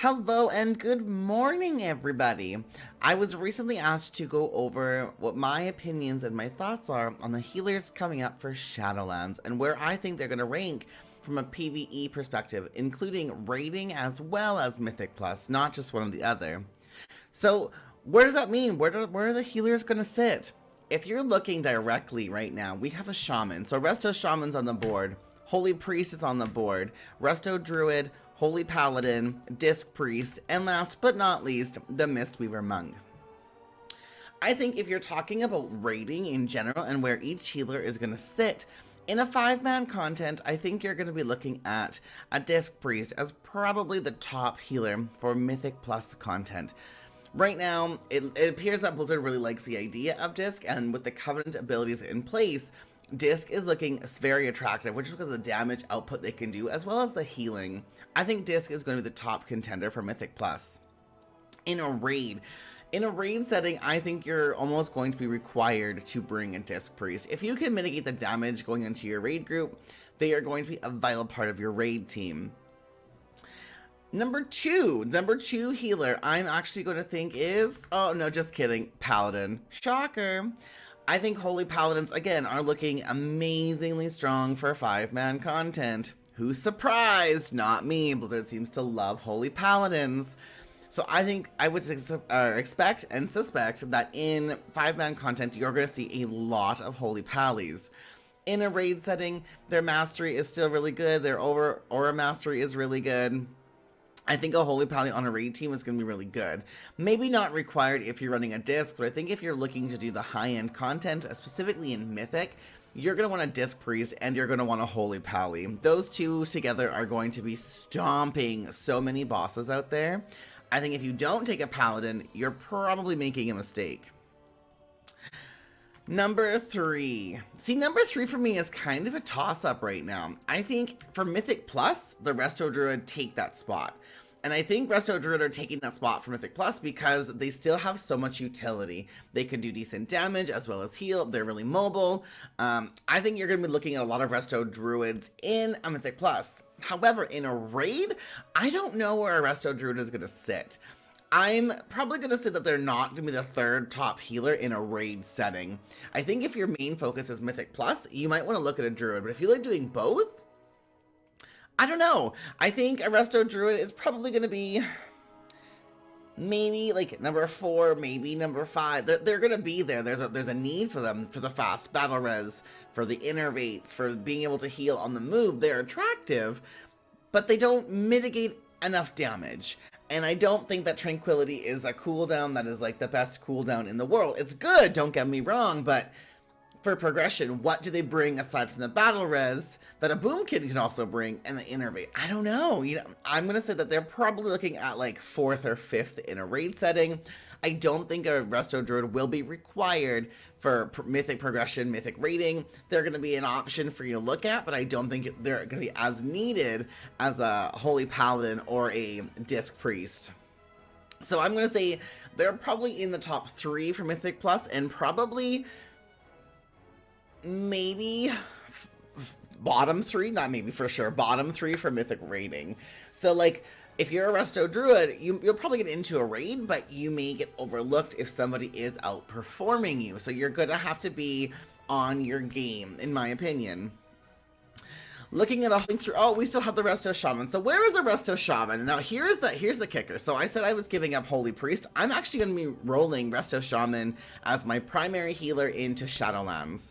Hello and good morning, everybody. I was recently asked to go over what my opinions and my thoughts are on the healers coming up for Shadowlands and where I think they're going to rank from a PvE perspective, including rating as well as Mythic Plus, not just one or the other. So, what does that mean? Where are the healers going to sit? If you're looking directly right now, we have a Shaman. So, Resto Shaman's on the board, Holy Priest is on the board, Resto Druid, Holy Paladin, Disc Priest, and last but not least, the Mistweaver Monk. I think if you're talking about rating in general and where each healer is going to sit, in a 5-man content, I think you're going to be looking at a Disc Priest as probably the top healer for Mythic Plus content. Right now, it appears that Blizzard really likes the idea of Disc, and with the Covenant abilities in place, Disc is looking very attractive, which is because of the damage output they can do, as well as the healing. I think Disc is going to be the top contender for Mythic Plus. In a raid setting, I think you're almost going to be required to bring a Disc Priest. If you can mitigate the damage going into your raid group, they are going to be a vital part of your raid team. Number two healer I'm actually going to think is, oh no, just kidding, Paladin. Shocker. I think Holy Paladins, again, are looking amazingly strong for 5-man content. Who's surprised? Not me. Blizzard seems to love Holy Paladins. So I think I would expect and suspect that in 5-man content, you're going to see a lot of Holy Pallies. In a raid setting, their mastery is still really good. Their aura mastery is really good. I think a Holy Pally on a raid team is going to be really good. Maybe not required if you're running a disc, but I think if you're looking to do the high-end content, specifically in Mythic, you're going to want a Disc Priest and you're going to want a Holy Pally. Those two together are going to be stomping so many bosses out there. I think if you don't take a Paladin, you're probably making a mistake. Number 3. See, number 3 for me is kind of a toss-up right now. I think for Mythic Plus, the Resto Druid take that spot. And I think Resto Druid are taking that spot for Mythic Plus because they still have so much utility. They can do decent damage as well as heal. They're really mobile. I think you're going to be looking at a lot of Resto Druids in a Mythic Plus. However, in a raid, I don't know where a Resto Druid is going to sit. I'm probably going to say that they're not going to be the third top healer in a raid setting. I think if your main focus is Mythic Plus, you might want to look at a Druid. But if you like doing both, I don't know. I think a Resto Druid is probably going to be maybe like number 4, maybe number 5. They're going to be there. There's a need for them, for the fast battle res, for the innervates, for being able to heal on the move. They're attractive, but they don't mitigate enough damage. And I don't think that Tranquility is a cooldown that is like the best cooldown in the world. It's good, don't get me wrong, but for progression, what do they bring aside from the battle res that a Boomkin can also bring and the innervate? I don't know. I'm going to say that they're probably looking at like 4th or 5th in a raid setting. I don't think a Resto Druid will be required for Mythic progression, Mythic rating. They're going to be an option for you to look at, but I don't think they're going to be as needed as a Holy Paladin or a Disc Priest. So I'm going to say they're probably in the top 3 for Mythic Plus and probably maybe bottom 3, not maybe for sure, bottom 3 for Mythic rating. So like, if you're a Resto Druid, you'll probably get into a raid, but you may get overlooked if somebody is outperforming you. So you're going to have to be on your game, in my opinion. Looking at all through, oh, we still have the Resto Shaman. So where is the Resto Shaman? Now here's the kicker. So I said I was giving up Holy Priest. I'm actually going to be rolling Resto Shaman as my primary healer into Shadowlands.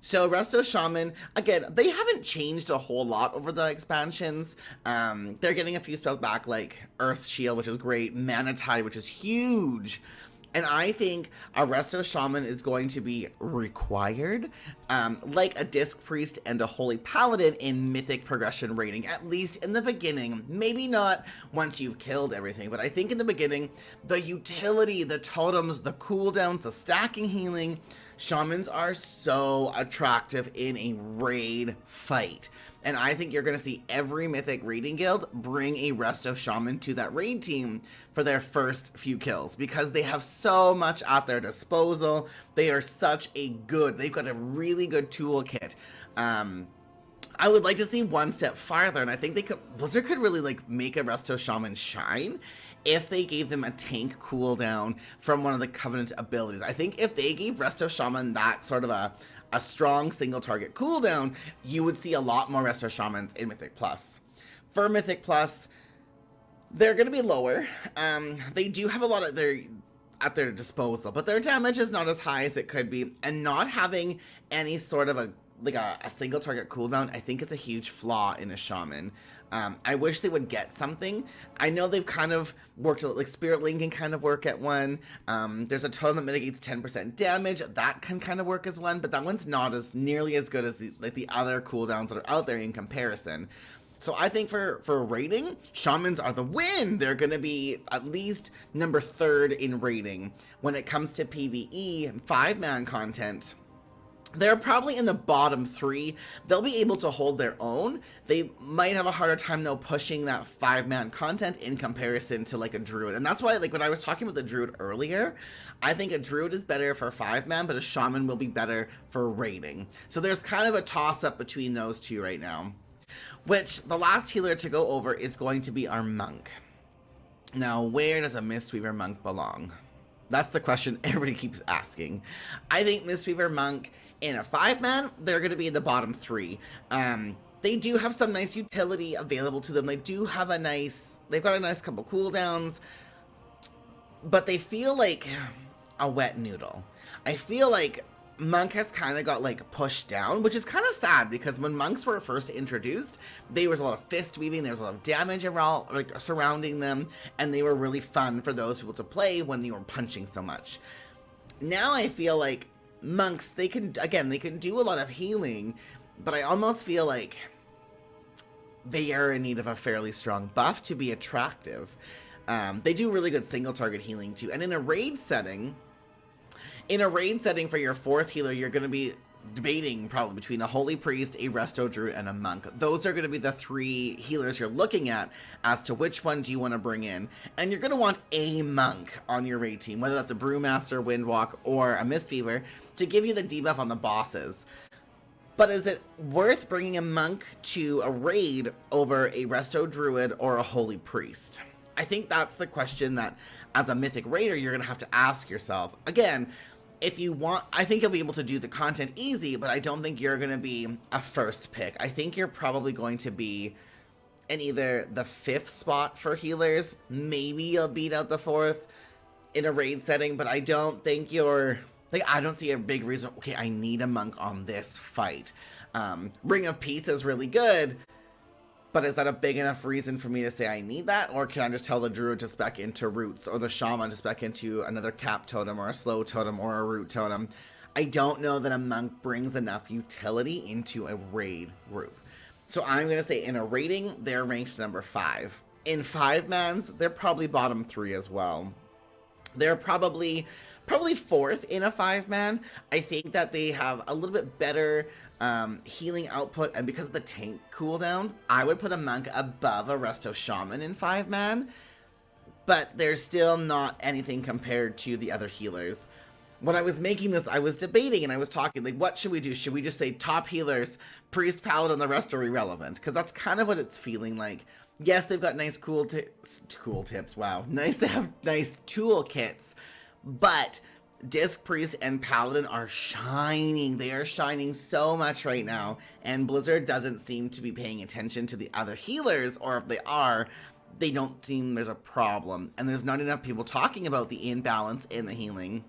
So Resto Shaman, again, they haven't changed a whole lot over the expansions. They're getting a few spells back like Earth Shield, which is great, Mana Tide, which is huge. And I think a Resto Shaman is going to be required, like a Disc Priest and a Holy Paladin in Mythic progression rating, at least in the beginning. Maybe not once you've killed everything, but I think in the beginning, the utility, the totems, the cooldowns, the stacking healing, Shamans are so attractive in a raid fight. And I think you're going to see every Mythic raiding guild bring a Resto Shaman to that raid team for their first few kills because they have so much at their disposal. They are they've got a really good toolkit. I would like to see one step farther, and I think Blizzard could really like make a Resto Shaman shine if they gave them a tank cooldown from one of the Covenant abilities. I think if they gave Resto Shaman that sort of a strong single target cooldown, you would see a lot more Resto Shamans in Mythic Plus. For Mythic Plus, they're going to be lower. They do have a lot of at their disposal, but their damage is not as high as it could be, and not having any sort of a single target cooldown, I think is a huge flaw in a Shaman. I wish they would get something. I know they've kind of worked, like Spirit Link can kind of work at one. There's a totem that mitigates 10% damage. That can kind of work as one, but that one's not as nearly as good as the other cooldowns that are out there in comparison. So I think for rating, Shamans are the win. They're going to be at least number 3rd in rating. When it comes to PvE, 5-man content, they're probably in the bottom 3. They'll be able to hold their own. They might have a harder time, though, pushing that 5-man content in comparison to, like, a Druid. And that's why, like, when I was talking about the Druid earlier, I think a Druid is better for 5-man, but a Shaman will be better for raiding. So there's kind of a toss-up between those two right now. Which, the last healer to go over is going to be our Monk. Now, where does a Mistweaver Monk belong? That's the question everybody keeps asking. I think Mistweaver Monk in a 5-man, they're going to be in the bottom 3. They do have some nice utility available to them. They've got a nice couple cooldowns, but they feel like a wet noodle. I feel like Monk has kind of got like pushed down, which is kind of sad because when monks were first introduced, there was a lot of fist weaving, there was a lot of damage around, like surrounding them, and they were really fun for those people to play when they were punching so much. Now I feel like monks, they can do a lot of healing, but I almost feel like they are in need of a fairly strong buff to be attractive. They do really good single target healing too, and in a raid setting for your 4th healer, you're going to be debating probably between a Holy Priest, a Resto Druid, and a Monk. Those are going to be the 3 healers you're looking at as to which one do you want to bring in. And you're going to want a Monk on your raid team, whether that's a Brewmaster, Windwalk, or a Mistweaver, to give you the debuff on the bosses. But is it worth bringing a Monk to a raid over a Resto Druid or a Holy Priest? I think that's the question that, as a Mythic Raider, you're going to have to ask yourself. Again, if you want, I think you'll be able to do the content easy, but I don't think you're going to be a first pick. I think you're probably going to be in either the 5th spot for healers. Maybe you'll beat out the 4th in a raid setting, but I don't think I don't see a big reason, okay, I need a Monk on this fight. Ring of Peace is really good, but is that a big enough reason for me to say I need that? Or can I just tell the Druid to spec into Roots, or the Shaman to spec into another Cap Totem, or a Slow Totem, or a Root Totem? I don't know that a Monk brings enough utility into a raid group. So I'm going to say in a rating, they're ranked number 5. In 5-mans, they're probably bottom 3 as well. They're probably 4th in a 5-man. I think that they have a little bit better healing output, and because of the tank cooldown, I would put a Monk above a Resto Shaman in 5-man, but they're still not anything compared to the other healers. When I was making this, I was debating and I was talking, like, what should we do? Should we just say top healers, Priest, Paladin, the rest are irrelevant? Because that's kind of what it's feeling like. Yes, they've got nice cool tips, wow. Nice to have nice toolkits, but Disc Priest and Paladin are shining. They are shining so much right now, and Blizzard doesn't seem to be paying attention to the other healers, or if they are, they don't seem there's a problem, and there's not enough people talking about the imbalance in the healing.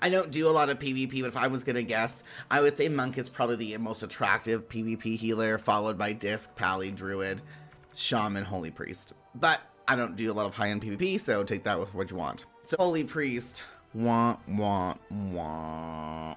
I don't do a lot of PvP, but if I was going to guess, I would say Monk is probably the most attractive PvP healer, followed by Disc, Pally, Druid, Shaman, Holy Priest. But I don't do a lot of high-end PvP, so take that with what you want. So Holy Priest, wah, wah, wah.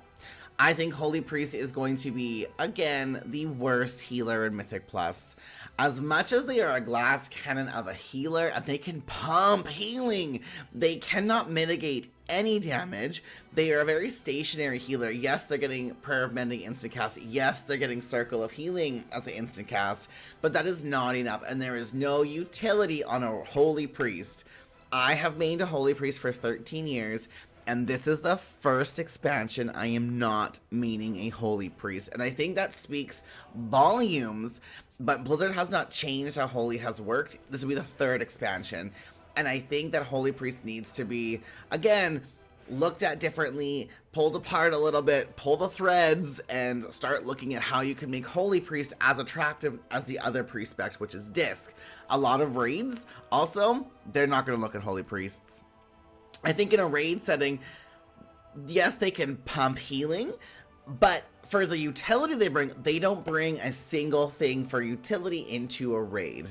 I think Holy Priest is going to be, again, the worst healer in Mythic Plus. As much as they are a glass cannon of a healer, and they can pump healing, they cannot mitigate any damage. They are a very stationary healer. Yes, they're getting Prayer of Mending instant cast. Yes, they're getting Circle of Healing as an instant cast, but that is not enough, and there is no utility on a Holy Priest. I have mained a Holy Priest for 13 years, And this is the first expansion I am not meaning a Holy Priest. And I think that speaks volumes, but Blizzard has not changed how Holy has worked. This will be the third expansion. And I think that Holy Priest needs to be, again, looked at differently, pulled apart a little bit, pull the threads, and start looking at how you can make Holy Priest as attractive as the other priest spec, which is Disc. A lot of raids, also, they're not going to look at Holy Priests. I think in a raid setting, yes, they can pump healing, but for the utility they don't bring a single thing for utility into a raid.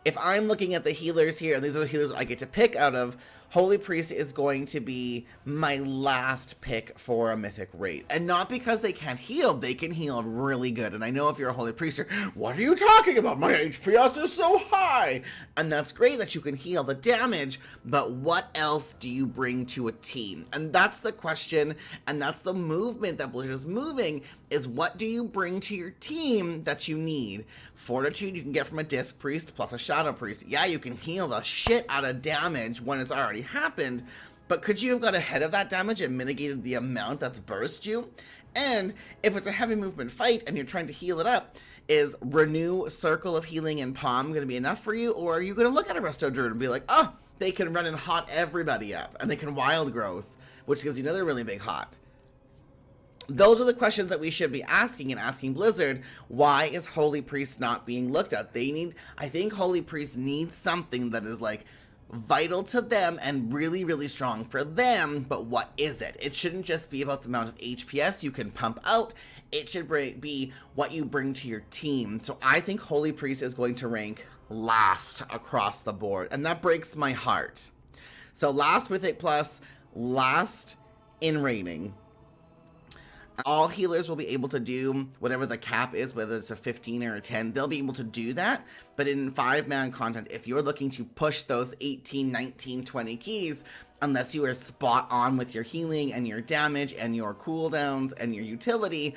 If I'm looking at the healers here, and these are the healers I get to pick out of, Holy Priest is going to be my last pick for a Mythic raid. And not because they can't heal, they can heal really good. And I know if you're a Holy Priest, what are you talking about? My HPS is so high! And that's great that you can heal the damage, but what else do you bring to a team? And that's the question, and that's the movement that Blizzard is moving, is what do you bring to your team that you need? Fortitude you can get from a Disc Priest plus a Shadow Priest. Yeah, you can heal the shit out of damage when it's already happened, but could you have got ahead of that damage and mitigated the amount that's burst you? And if it's a heavy movement fight and you're trying to heal it up, is Renew, Circle of Healing, and Palm going to be enough for you? Or are you going to look at a Resto Druid and be like, oh, they can run and hot everybody up, and they can Wild Growth, which gives you another really big hot? Those are the questions that we should be asking, and asking Blizzard, why is Holy Priest not being looked at? I think Holy Priest needs something that is like vital to them and really, really strong for them, but what is it? It shouldn't just be about the amount of HPS you can pump out. It should be what you bring to your team. So I think Holy Priest is going to rank last across the board, and that breaks my heart. So last Mythic Plus, last in rating. All healers will be able to do whatever the cap is, whether it's a 15 or a 10, they'll be able to do that. But in 5-man content, if you're looking to push those 18, 19, 20 keys, unless you are spot on with your healing and your damage and your cooldowns and your utility,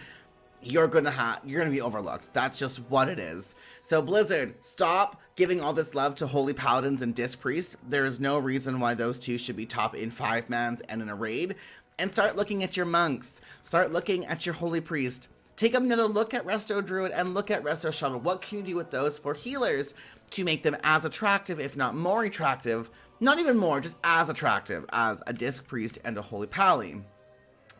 you're gonna be overlooked. That's just what it is. So Blizzard, stop giving all this love to Holy Paladins and Disc Priest. There is no reason why those two should be top in 5-mans and in a raid. And start looking at your monks. Start looking at your Holy Priest. Take another look at Resto Druid and look at Resto Shaman. What can you do with those for healers to make them as attractive, if not more attractive? Not even more, just as attractive as a Disc Priest and a Holy Pally.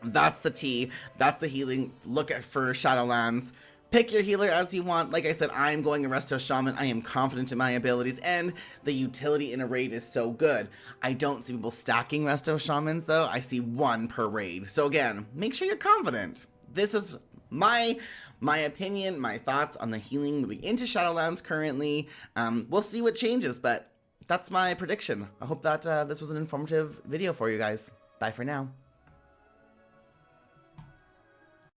That's the tea. That's the healing. Look at for Shadowlands. Pick your healer as you want. Like I said, I'm going a Resto Shaman. I am confident in my abilities, and the utility in a raid is so good. I don't see people stacking Resto Shamans, though. I see one per raid. So again, make sure you're confident. This is my opinion, my thoughts on the healing moving into Shadowlands currently. We'll see what changes, but that's my prediction. I hope that this was an informative video for you guys. Bye for now.